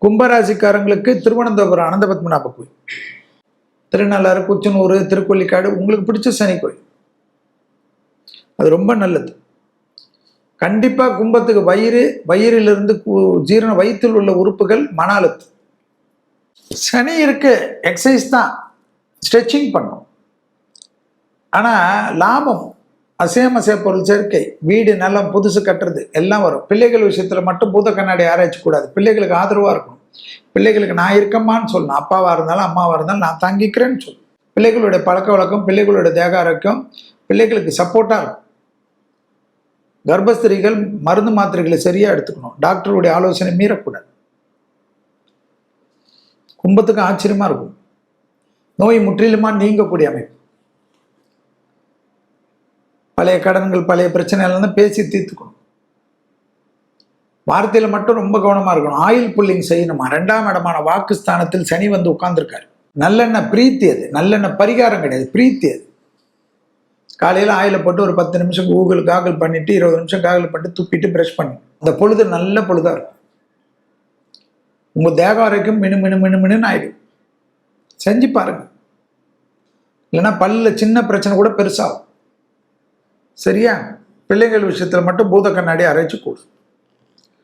கும்பராசிக்காரங்களுக்கு திருவனந்தபுரம் அனந்த பத்மநாப கோயில், திருநள்ளாறு, குச்சனூர், திருக்கொல்லிக்காடு உங்களுக்கு பிடிச்ச சனி கோயில், அது ரொம்ப நல்லது. கண்டிப்பாக கும்பத்துக்கு வயிறிலிருந்து ஜீரண வயிற்றில் உள்ள உறுப்புகள், மன அழுத்தம். சனி இருக்கு, எக்ஸசைஸ் தான், ஸ்ட்ரெச்சிங் பண்ணும். ஆனால் லாபம், அசைய பொருள் சேர்க்கை, வீடு நிலம் புதுசு கட்டுறது எல்லாம் வரும். பிள்ளைகள் விஷயத்தில் மட்டும் பூத கண்ணாடி ஆராய்ச்சி கூடாது. பிள்ளைகளுக்கு ஆதரவாக இருக்கணும். பிள்ளைகளுக்கு நான் இருக்கம்மான்னு சொல்லணும். அப்பாவாக இருந்தாலும் அம்மாவாக இருந்தாலும் நான் தாங்கிக்கிறேன்னு சொல்லணும். பிள்ளைகளுடைய பழக்க வழக்கம், பிள்ளைகளுடைய தேக ஆரோக்கியம் பிள்ளைகளுக்கு சப்போர்ட்டாக இருக்கும். கர்ப்பஸ்திரிகள் மருந்து மாத்திரைகளை சரியாக எடுத்துக்கணும். டாக்டருடைய ஆலோசனை மீறக்கூடாது. கும்பத்துக்கு ஆச்சரியமாக இருக்கும். நோய் முற்றிலுமா நீங்கக்கூடிய அமைப்பு. பழைய கடன்கள், பழைய பிரச்சனைகள் பேசி தீர்த்துக்கணும். வார்த்தையில் மட்டும் ரொம்ப கவனமாக இருக்கணும். ஆயில் புல்லிங் செய்யணுமா. 2ஆம் இடமான வாக்குஸ்தானத்தில் சனி வந்து உட்கார்ந்துருக்காரு. நல்லெண்ணெய் பிரீத்தி, அது நல்லெண்ணெய் பரிகாரம் கிடையாது, பிரீத்தி. அது காலையில் ஆயில போட்டு ஒரு 10 நிமிஷம் காகல் பண்ணிட்டு 20 நிமிஷம் காகல் பண்ணிட்டு துப்பிட்டு ப்ரஷ் பண்ணி, அந்த பொழுது நல்ல பொழுதாக இருக்கும். உங்கள் தேக ஆரோக்கியம் மினுன்னு ஆயிடும். செஞ்சு பாருங்க. இல்லைன்னா பல்லில் சின்ன பிரச்சனை கூட பெருசாகும். சரியா? பிள்ளைங்கள் விஷயத்தில் மட்டும் பூத கண்ணாடி அரைச்சு கூடும்.